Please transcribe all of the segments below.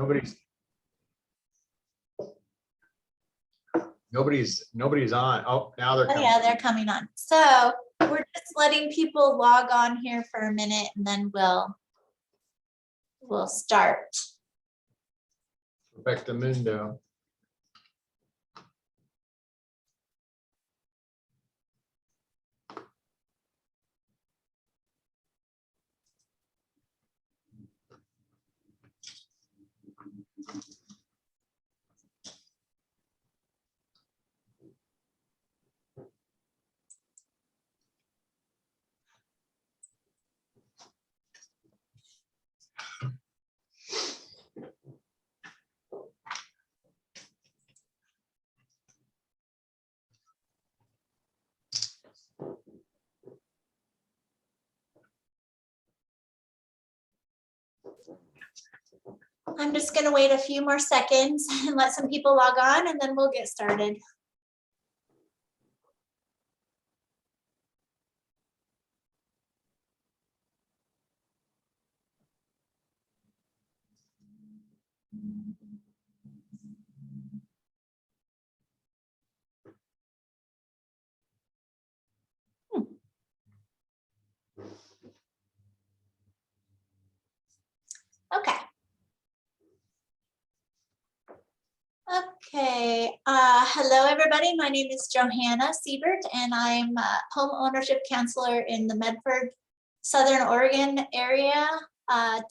Nobody's on. Oh, now they're Oh coming. yeah, they're coming on. So we're just letting people log on here for a minute and then we'll start. Perfecto mundo. I'm just gonna wait a few more seconds and let some people log on and then we'll get started. Okay. Okay, hello everybody. My name is Johanna Siebert and I'm a home ownership counselor in the Medford, Southern Oregon area.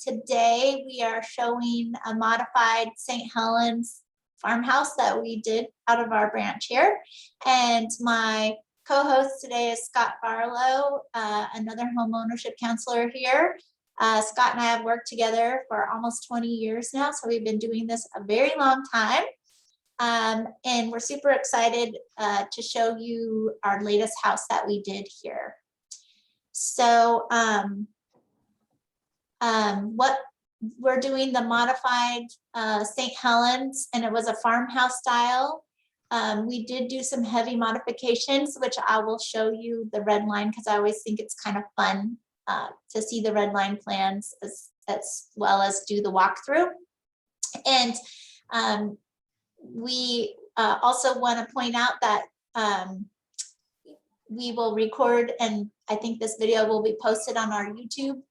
Today we are showing a modified St. Helens farmhouse that we did out of our branch here. And my co-host today is Scott Barlow, another home ownership counselor here. Scott and I have worked together for almost 20 years now, so we've been doing this a very long time. And we're super excited to show you our latest house that we did here. So what we're doing, the modified St. Helens, and it was a farmhouse style. We did do some heavy modifications, which I will show you the red line because I always think it's kind of fun to see the red line plans as well as do the walkthrough. And we also want to point out that we will record, and I think this video will be posted on our YouTube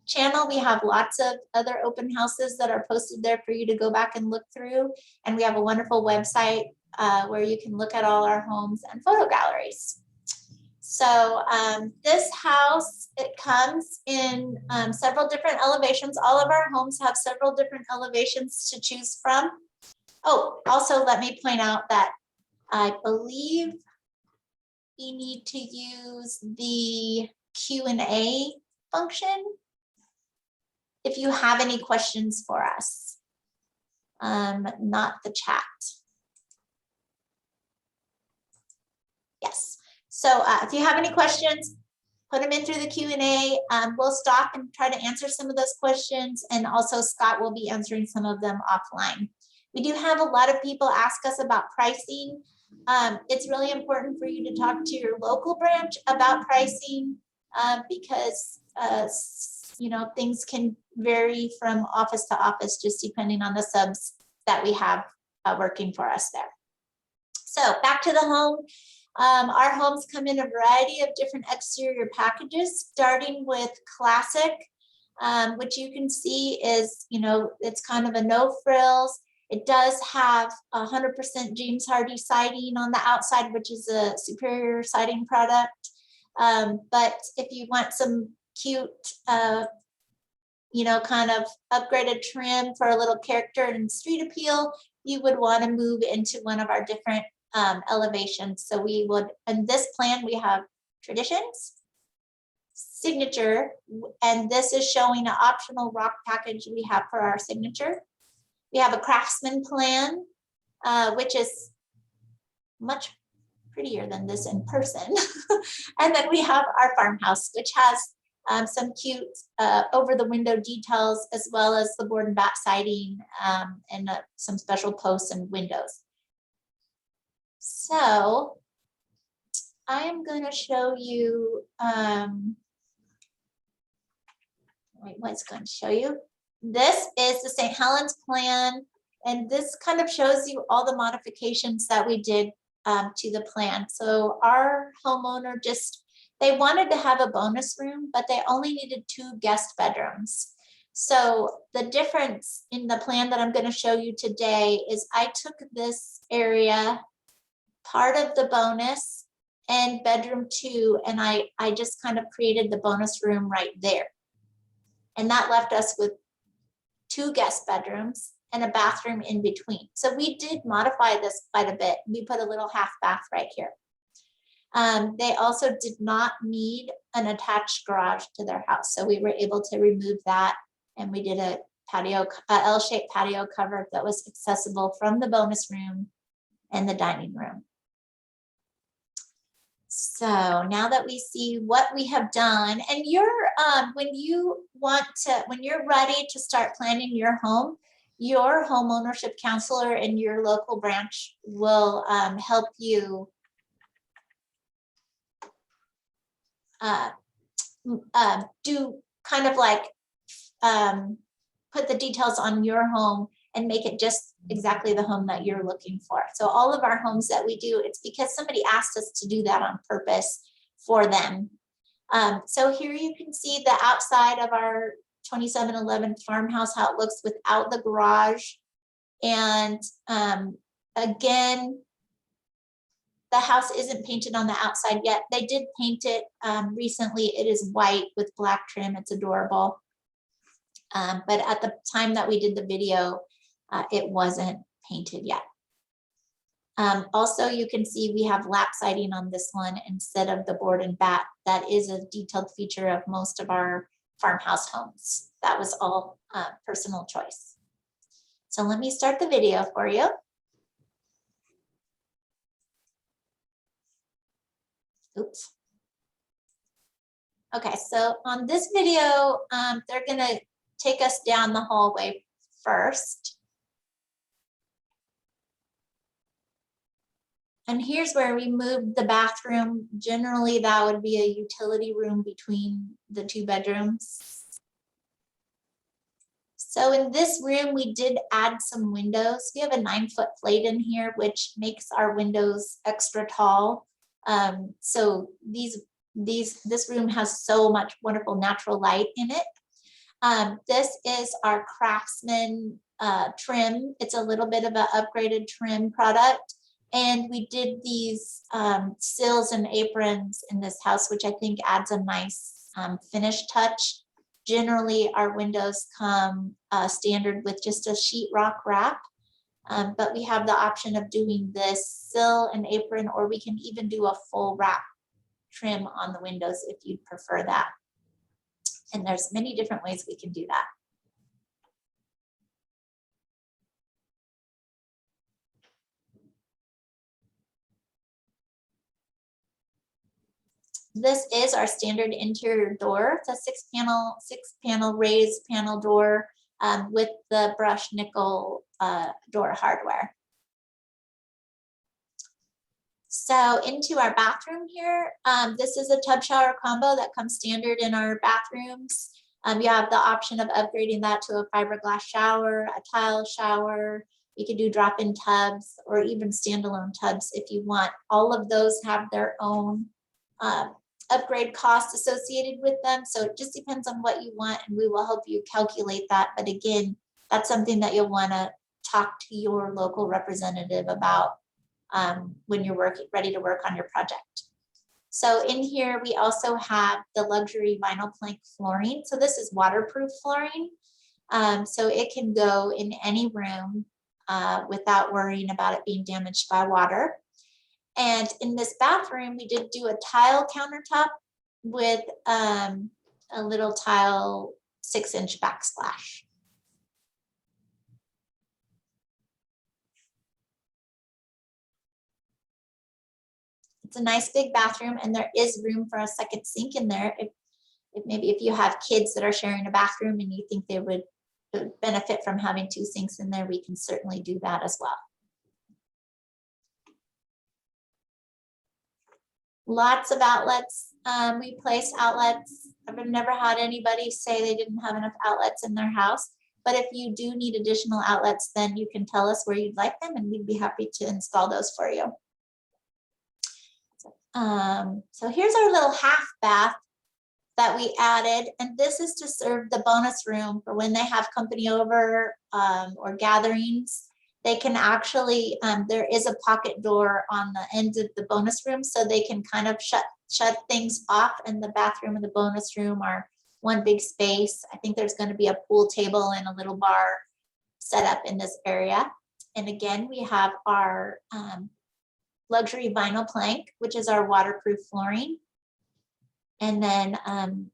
channel. We have lots of other open houses that are posted there for you to go back and look through. And we have a wonderful website where you can look at all our homes and photo galleries. So this house, it comes in several different elevations. All of our homes have several different elevations to choose from. Oh, also let me point out that I believe we need to use the Q&A function if you have any questions for us, not the chat. Yes, so if you have any questions, put them in through the Q&A. We'll stop and try to answer some of those questions, and also Scott will be answering some of them offline. We do have a lot of people ask us about pricing. It's really important for you to talk to your local branch about pricing because you know, things can vary from office to office just depending on the subs that we have working for us there. So back to the home. Our homes come in a variety of different exterior packages, starting with classic, which you can see is, you know, it's kind of a no frills. It does have 100% James Hardie siding on the outside, which is a superior siding product. But if you want some cute, you know, kind of upgraded trim for a little character and street appeal, you would want to move into one of our different elevations. So we would, in this plan, we have traditions, signature, and this is showing an optional rock package we have for our signature. We have a craftsman plan, which is much prettier than this in person. And then we have our farmhouse, which has some cute over the window details, as well as the board and batt siding and some special posts and windows. So I am going to show you, wait, what's going to show you? This is the St. Helens Plan, and this kind of shows you all the modifications that we did to the plan. So our homeowner they wanted to have a bonus room, but they only needed 2 guest bedrooms. So the difference in the plan that I'm going to show you today is I took this area, part of the bonus and bedroom 2, and I just kind of created the bonus room right there. And that left us with 2 guest bedrooms and a bathroom in between. So we did modify this quite a bit. We put a little half bath right here. They also did not need an attached garage to their house. So we were able to remove that, and we did a L-shaped patio cover that was accessible from the bonus room and the dining room. So now that we see what we have done, and when you're ready to start planning your home, your home ownership counselor in your local branch will help you do kind of like put the details on your home and make it just exactly the home that you're looking for. So all of our homes that we do, it's because somebody asked us to do that on purpose for them. So here you can see the outside of our 2711 farmhouse, how it looks without the garage. And again, the house isn't painted on the outside yet. They did paint it recently. It is white with black trim. It's adorable. But at the time that we did the video, it wasn't painted yet. Also, you can see we have lap siding on this one instead of the board and bat. That is a detailed feature of most of our farmhouse homes. That was all personal choice. So let me start the video for you. Oops. Okay, so on this video, they're gonna take us down the hallway first. And here's where we moved the bathroom. Generally, that would be a utility room between the 2 bedrooms. So in this room, we did add some windows. We have a 9-foot plate in here, which makes our windows extra tall. So this room has so much wonderful natural light in it. This is our Craftsman trim. It's a little bit of an upgraded trim product. And we did these sills and aprons in this house, which I think adds a nice finish touch. Generally, our windows come standard with just a sheetrock wrap, but we have the option of doing this sill and apron, or we can even do a full wrap trim on the windows if you'd prefer that. And there's many different ways we can do that. This is our standard interior door. It's a 6-panel raised panel door with the brushed nickel door hardware. So into our bathroom here, this is a tub shower combo that comes standard in our bathrooms. You have the option of upgrading that to a fiberglass shower, a tile shower. You can do drop-in tubs or even standalone tubs if you want. All of those have their own upgrade costs associated with them. So it just depends on what you want, and we will help you calculate that. But again, that's something that you'll want to talk to your local representative about when you're ready to work on your project. So in here, we also have the luxury vinyl plank flooring. So this is waterproof flooring. So it can go in any room without worrying about it being damaged by water. And in this bathroom, we did do a tile countertop with a little tile 6-inch backsplash. It's a nice big bathroom, and there is room for a second sink in there. If you have kids that are sharing a bathroom and you think they would benefit from having 2 sinks in there, we can certainly do that as well. Lots of outlets. We place outlets. I've never had anybody say they didn't have enough outlets in their house. But if you do need additional outlets, then you can tell us where you'd like them and we'd be happy to install those for you. So here's our little half bath that we added, and this is to serve the bonus room for when they have company over or gatherings. They can actually, there is a pocket door on the end of the bonus room, so they can kind of shut things off, and the bathroom and the bonus room are one big space. I think there's going to be a pool table and a little bar set up in this area. And again, we have our luxury vinyl plank, which is our waterproof flooring. And then I'm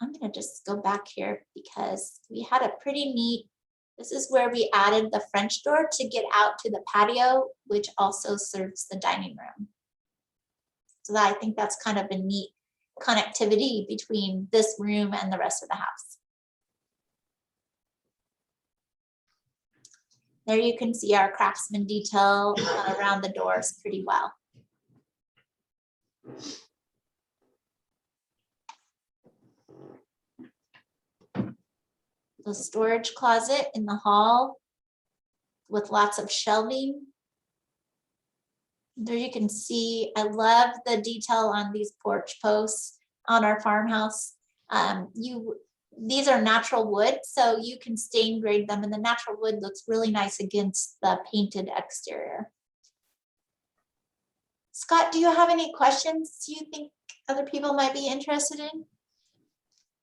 going to just go back here because we had a pretty neat, this is where we added the French door to get out to the patio, which also serves the dining room. So I think that's kind of a neat connectivity between this room and the rest of the house. There you can see our craftsman detail around the doors pretty well. The storage closet in the hall with lots of shelving. There you can see, I love the detail on these porch posts on our farmhouse. These are natural wood, so you can stain grade them, and the natural wood looks really nice against the painted exterior. Scott, do you have any questions you think other people might be interested in?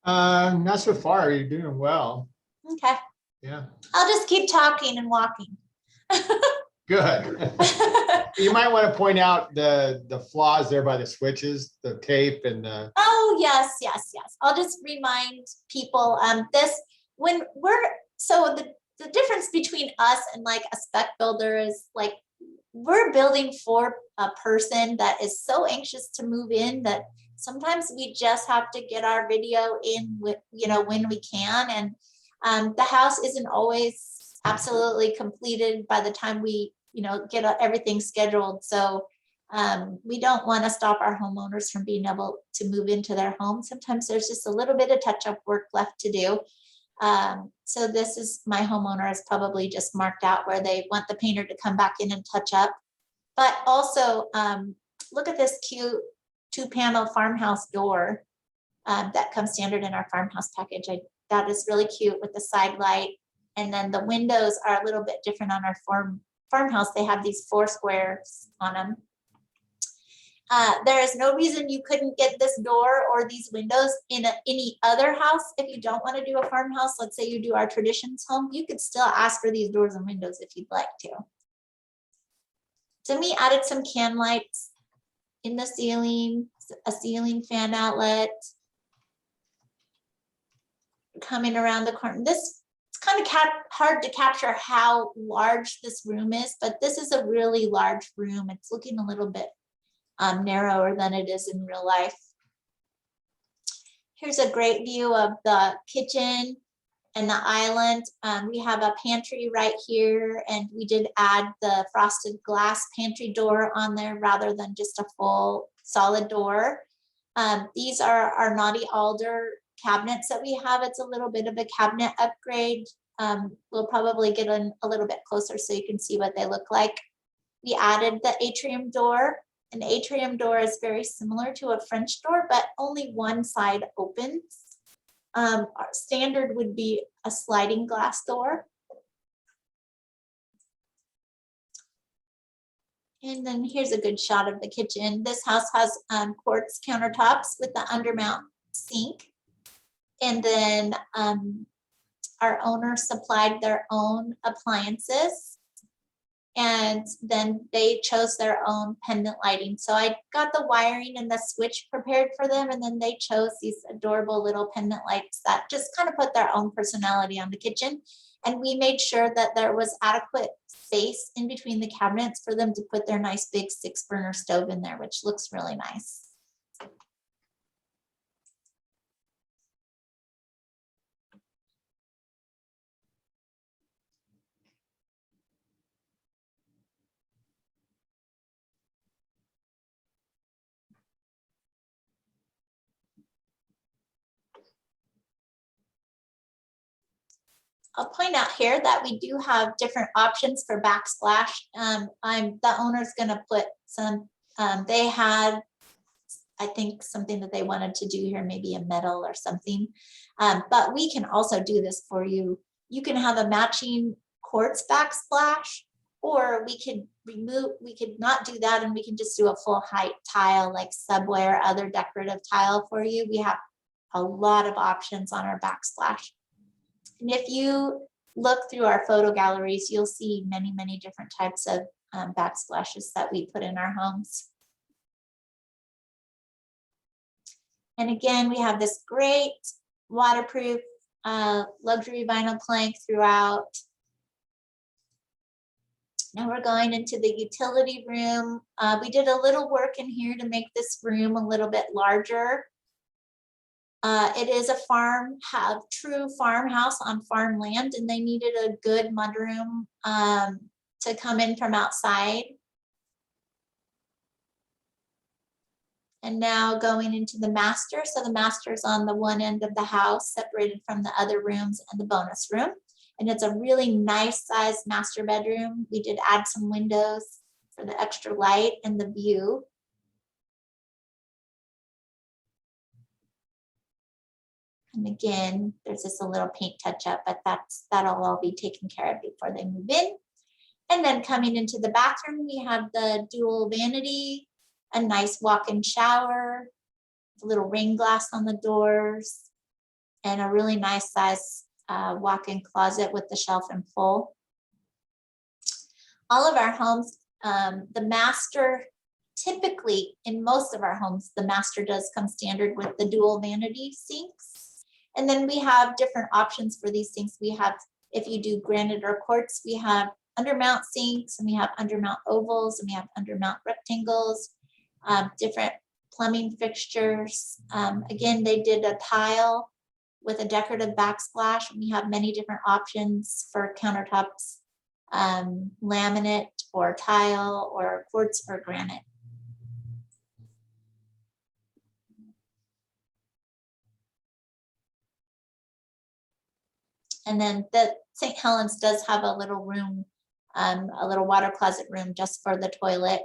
Not so far. You're doing well. Okay. Yeah. I'll just keep talking and walking. Good. You might want to point out the flaws there by the switches, the tape and the. Oh, yes. I'll just remind people so the difference between us and like a spec builder is like we're building for a person that is so anxious to move in that sometimes we just have to get our video in with, when we can. And the house isn't always absolutely completed by the time we, get everything scheduled. So we don't want to stop our homeowners from being able to move into their home. Sometimes there's just a little bit of touch-up work left to do. So this is my homeowner is probably just marked out where they want the painter to come back in and touch up. But also look at this cute 2-panel farmhouse door that comes standard in our farmhouse package. That is really cute with the side light. And then the windows are a little bit different on our farmhouse. They have these 4 squares on them. There is no reason you couldn't get this door or these windows in any other house. If you don't want to do a farmhouse, let's say you do our traditions home, you could still ask for these doors and windows if you'd like to. So we added some can lights in the ceiling, a ceiling fan outlet coming around the corner. It's kind of hard to capture how large this room is, but this is a really large room. It's looking a little bit narrower than it is in real life. Here's a great view of the kitchen and the island. We have a pantry right here, and we did add the frosted glass pantry door on there rather than just a full solid door. These are our Naughty Alder cabinets that we have. It's a little bit of a cabinet upgrade. We'll probably get in a little bit closer so you can see what they look like. We added the atrium door. An atrium door is very similar to a French door, but only one side opens. Our standard would be a sliding glass door. And then here's a good shot of the kitchen. This house has quartz countertops with the undermount sink. And then our owner supplied their own appliances. And then they chose their own pendant lighting. So I got the wiring and the switch prepared for them. And then they chose these adorable little pendant lights that just kind of put their own personality on the kitchen. And we made sure that there was adequate space in between the cabinets for them to put their nice big 6-burner stove in there, which looks really nice. I'll point out here that we do have different options for Backsplash. The owner's gonna put some, they had, I think, something that they wanted to do here, maybe a metal or something. But we can also do this for you. You can have a matching quartz Backsplash, or we could not do that, and we can just do a full height tile like subway or other decorative tile for you. We have a lot of options on our Backsplash. And if you look through our photo galleries, you'll see many, many different types of backsplashes that we put in our homes. And again, we have this great waterproof luxury vinyl plank throughout. Now we're going into the utility room. We did a little work in here to make this room a little bit larger. It is a true farmhouse on farmland, and they needed a good mudroom to come in from outside. And now going into the master. So the master's on the one end of the house, separated from the other rooms and the bonus room. And it's a really nice sized master bedroom. We did add some windows for the extra light and the view. And again, there's just a little paint touch up, but that'll all be taken care of before they move in. And then coming into the bathroom, we have the dual vanity, a nice walk-in shower, a little rain glass on the doors, and a really nice size walk-in closet with the shelf and full. All of our homes, the master, typically in most of our homes, the master does come standard with the dual vanity sinks. And then we have different options for these sinks. We have, if you do granite or quartz, we have undermount sinks, and we have undermount ovals, and we have undermount rectangles, different plumbing fixtures. Again, they did a tile with a decorative backsplash, and we have many different options for countertops, laminate or tile or quartz or granite. And then the St. Helens does have a little room, a little water closet room just for the toilet.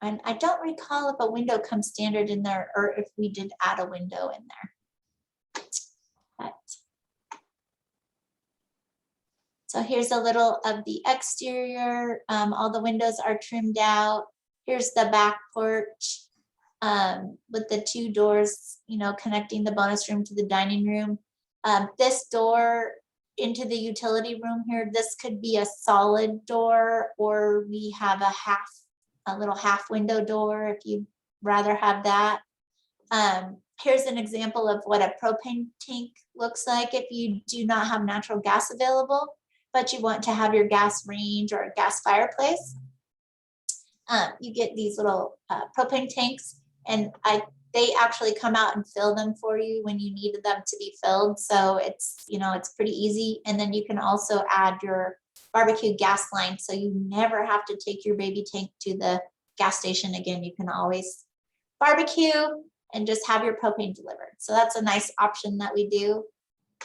And I don't recall if a window comes standard in there or if we did add a window in there. But, so here's a little of the exterior. All the windows are trimmed out. Here's the back porch. With the two doors, connecting the bonus room to the dining room. This door into the utility room here, this could be a solid door, or we have a little half window door if you'd rather have that. Here's an example of what a propane tank looks like if you do not have natural gas available, but you want to have your gas range or a gas fireplace. You get these little propane tanks. And they actually come out and fill them for you when you needed them to be filled. So it's, it's pretty easy. And then you can also add your barbecue gas line, so you never have to take your baby tank to the gas station again. You can always barbecue and just have your propane delivered. So that's a nice option that we do.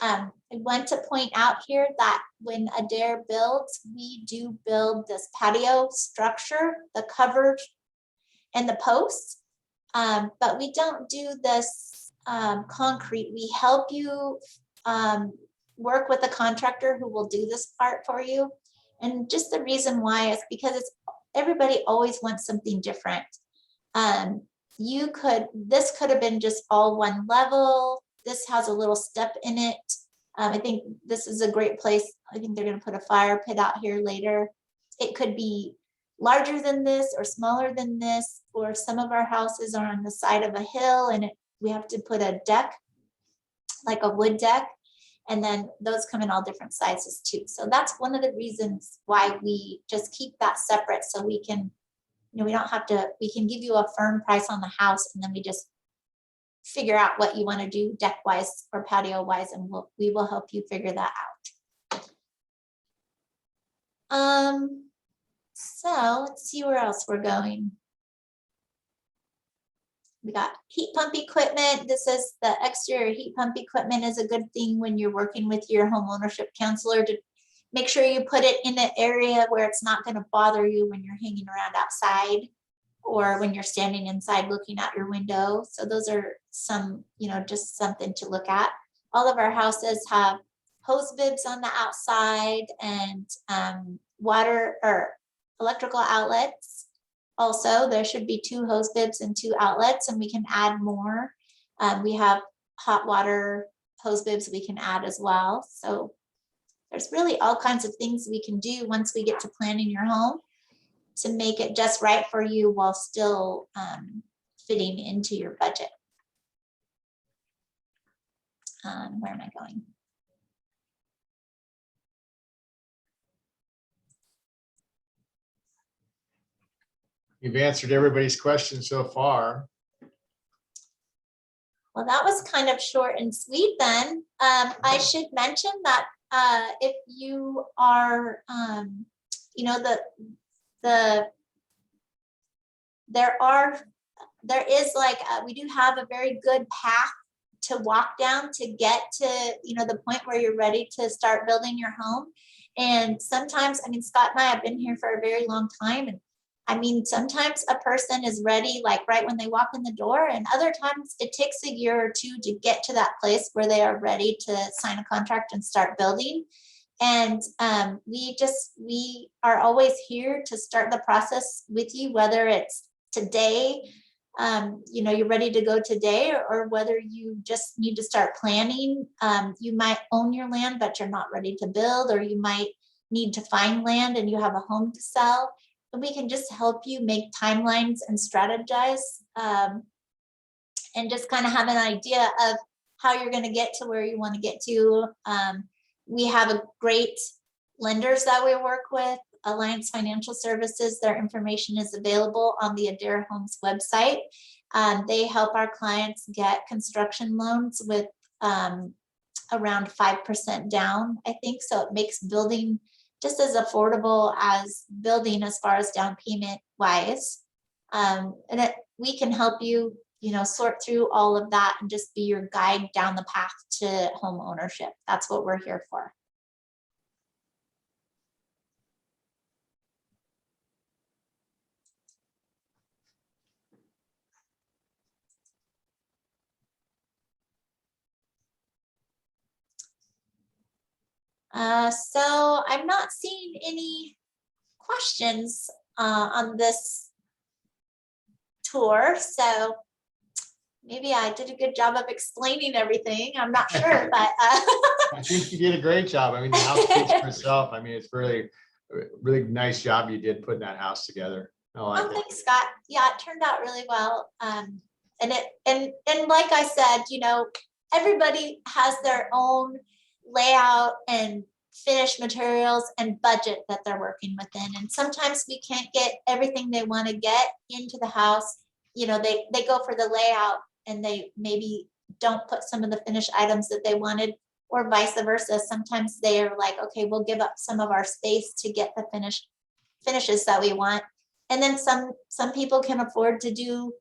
I want to point out here that when Adair builds, we do build this patio structure, the cover and the posts. But we don't do this concrete. We help you work with a contractor who will do this part for you. And just the reason why is because everybody always wants something different. This could have been just all one level. This has a little step in it. I think this is a great place. I think they're going to put a fire pit out here later. It could be larger than this or smaller than this, or some of our houses are on the side of a hill and we have to put a deck, like a wood deck, and then those come in all different sizes too. So that's one of the reasons why we just keep that separate, so we can, we don't have to, we can give you a firm price on the house, and then we just figure out what you want to do deck wise or patio wise, and we will help you figure that out. So let's see where else we're going. We got heat pump equipment. This is the exterior heat pump equipment is a good thing when you're working with your home ownership counselor to make sure you put it in an area where it's not going to bother you when you're hanging around outside or when you're standing inside looking out your window. So those are some, just something to look at. All of our houses have hose bibs on the outside and water or electrical outlets. Also, there should be 2 hose bibs and 2 outlets, and we can add more. We have hot water hose bibs we can add as well. So there's really all kinds of things we can do once we get to planning your home to make it just right for you while still fitting into your budget. Where am I going? You've answered everybody's questions so far. Well, that was kind of short and sweet then. I should mention that if you are, there is like, we do have a very good path to walk down to get to, the point where you're ready to start building your home. And sometimes, Scott and I have been here for a very long time. And sometimes a person is ready, like right when they walk in the door, and other times it takes a year or 2 to get to that place where they are ready to sign a contract and start building. And we are always here to start the process with you, whether it's today, you're ready to go today, or whether you just need to start planning. You might own your land, but you're not ready to build, or you might need to find land and you have a home to sell. And we can just help you make timelines and strategize, and just kind of have an idea of how you're going to get to where you want to get to. We have a great lenders that we work with, Alliance Financial Services. Their information is available on the Adair Homes website. They help our clients get construction loans with around 5% down, I think. So it makes building just as affordable as building as far as down payment wise. We can help you, sort through all of that and just be your guide down the path to home ownership. That's what we're here for. So I'm not seeing any questions on this tour. So maybe I did a good job of explaining everything. I'm not sure, but I think you did a great job. The house speaks for itself. It's really nice job you did putting that house together. Oh, thanks, Scott. Yeah, it turned out really well. And like I said, everybody has their own layout and finished materials and budget that they're working within. And sometimes we can't get everything they want to get into the house. They go for the layout and they maybe don't put some of the finished items that they wanted, or vice versa. Sometimes they are like, okay, we'll give up some of our space to get the finishes that we want. And then some people can afford to do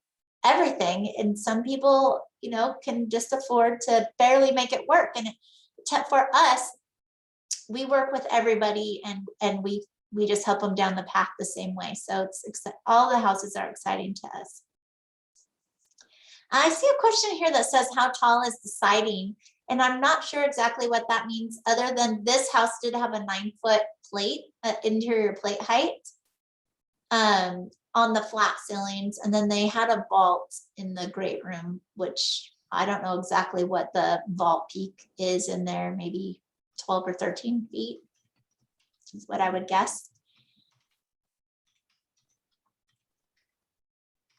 everything, and some people, can just afford to barely make it work. And for us, we work with everybody, and we just help them down the path the same way. So all the houses are exciting to us. I see a question here that says, how tall is the siding? And I'm not sure exactly what that means, other than this house did have a 9-foot plate, interior plate height on the flat ceilings. And then they had a vault in the great room, which I don't know exactly what the vault peak is in there, maybe 12 or 13 feet is what I would guess.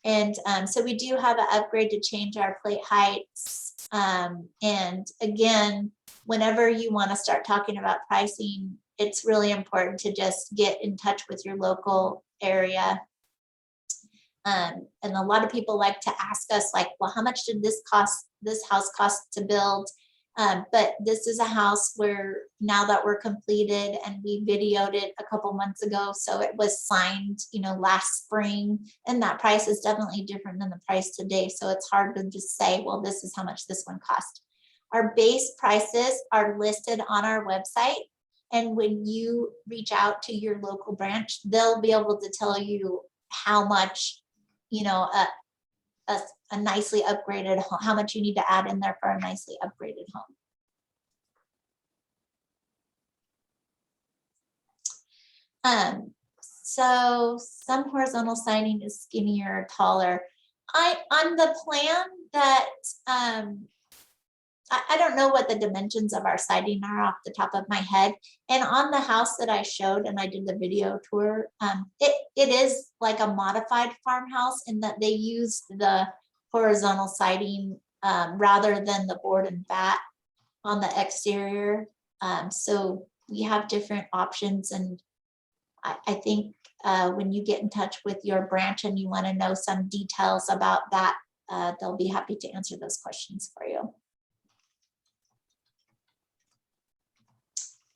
And so we do have an upgrade to change our plate heights. And again, whenever you want to start talking about pricing, it's really important to just get in touch with your local area. And a lot of people like to ask us, like, well, how much did this house cost to build? But this is a house where now that we're completed, and we videoed it a couple months ago, so it was signed, last spring, and that price is definitely different than the price today. So it's hard to just say, well, this is how much this one cost. Our base prices are listed on our website. And when you reach out to your local branch, they'll be able to tell you how much, a nicely upgraded home, how much you need to add in there for a nicely upgraded home. So some horizontal siding is skinnier or taller. On the plan that, I don't know what the dimensions of our siding are off the top of my head. And on the house that I showed, and I did the video tour, it is like a modified farmhouse in that they used the horizontal siding rather than the board and bat on the exterior. So we have different options, and I think when you get in touch with your branch and you want to know some details about that, they'll be happy to answer those questions for you.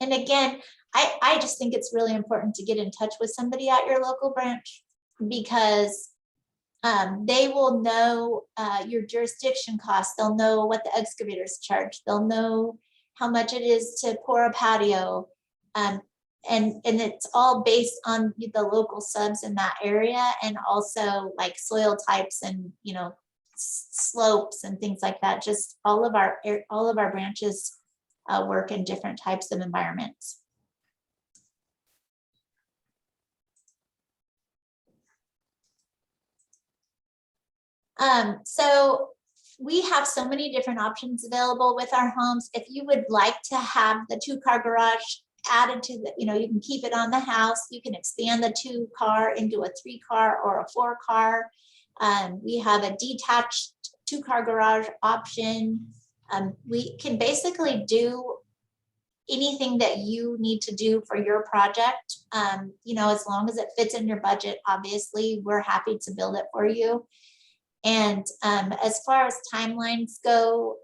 And again, I just think it's really important to get in touch with somebody at your local branch, because they will know your jurisdiction costs. They'll know what the excavators charge. They'll know how much it is to pour a patio. And it's all based on the local subs in that area, and also like soil types and, slopes and things like that. Just all of our branches work in different types of environments. So we have so many different options available with our homes. If you would like to have the 2-car garage added to the, you can keep it on the house. You can expand the 2-car into a 3-car or a 4-car. We have a detached 2-car garage option. We can basically do anything that you need to do for your project. As long as it fits in your budget, obviously, we're happy to build it for you. And as far as timelines go,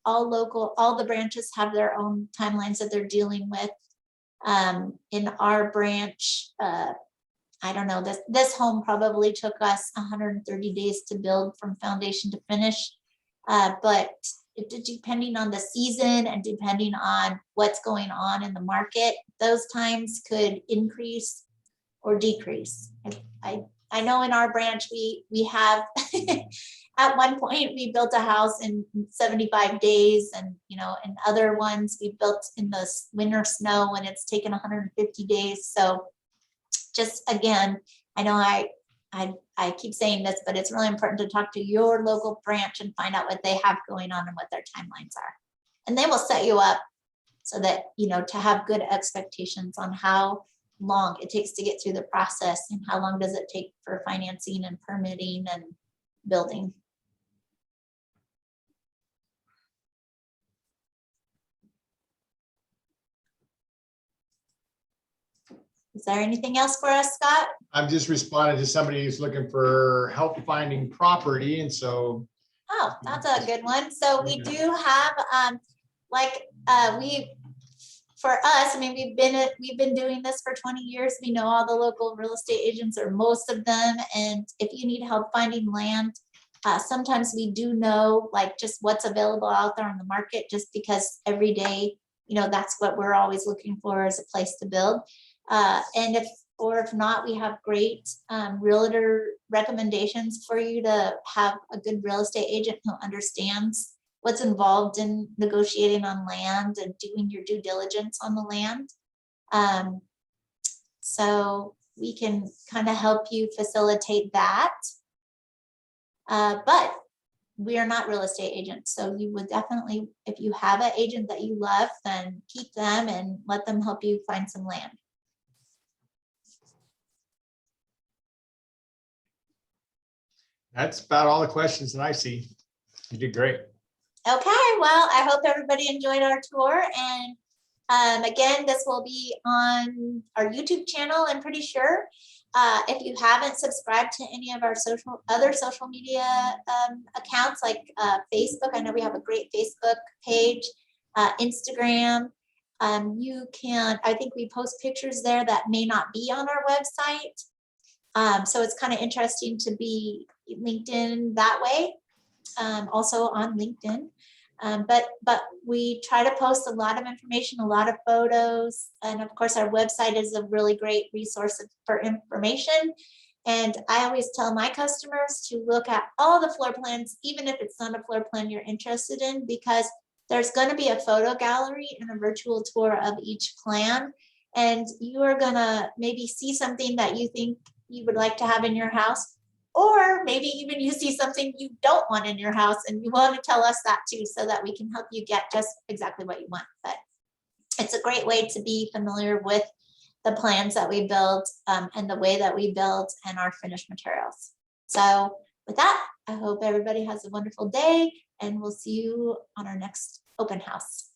all the branches have their own timelines that they're dealing with. In our branch, I don't know, this home probably took us 130 days to build from foundation to finish. But depending on the season and depending on what's going on in the market, those times could increase or decrease. I know in our branch, we have, at one point we built a house in 75 days, and, in other ones we built in the winter snow when it's taken 150 days. So just, again, I know I keep saying this, but it's really important to talk to your local branch and find out what they have going on and what their timelines are. And they will set you up so that, to have good expectations on how long it takes to get through the process and how long does it take for financing and permitting and building. Is there anything else for us, Scott? I'm just responding to somebody who's looking for help finding property, and so. Oh, that's a good one. So we do have, for us, I mean, we've been doing this for 20 years. We know all the local real estate agents, or most of them. And if you need help finding land, sometimes we do know just what's available out there on the market, just because every day, that's what we're always looking for, is a place to build. And if not, we have great realtor recommendations for you to have a good real estate agent who understands what's involved in negotiating on land and doing your due diligence on the land. So we can kind of help you facilitate that. But we are not real estate agents. So you would definitely, if you have an agent that you love, then keep them and let them help you find some land. That's about all the questions that I see. You did great. Okay, well, I hope everybody enjoyed our tour. And again, this will be on our YouTube channel, I'm pretty sure. If you haven't subscribed to any of our other social media accounts, like Facebook, I know we have a great Facebook page. Instagram. You can, I think we post pictures there that may not be on our website. So it's kind of interesting to be LinkedIn that way, also on LinkedIn. But we try to post a lot of information, a lot of photos. And of course, our website is a really great resource for information. And I always tell my customers to look at all the floor plans, even if it's not a floor plan you're interested in, because there's going to be a photo gallery and a virtual tour of each plan. And you are going to maybe see something that you think you would like to have in your house, or maybe even you see something you don't want in your house and you want to tell us that too, so that we can help you get just exactly what you want. But it's a great way to be familiar with the plans that we build and the way that we build and our finished materials. So with that, I hope everybody has a wonderful day, and we'll see you on our next open house.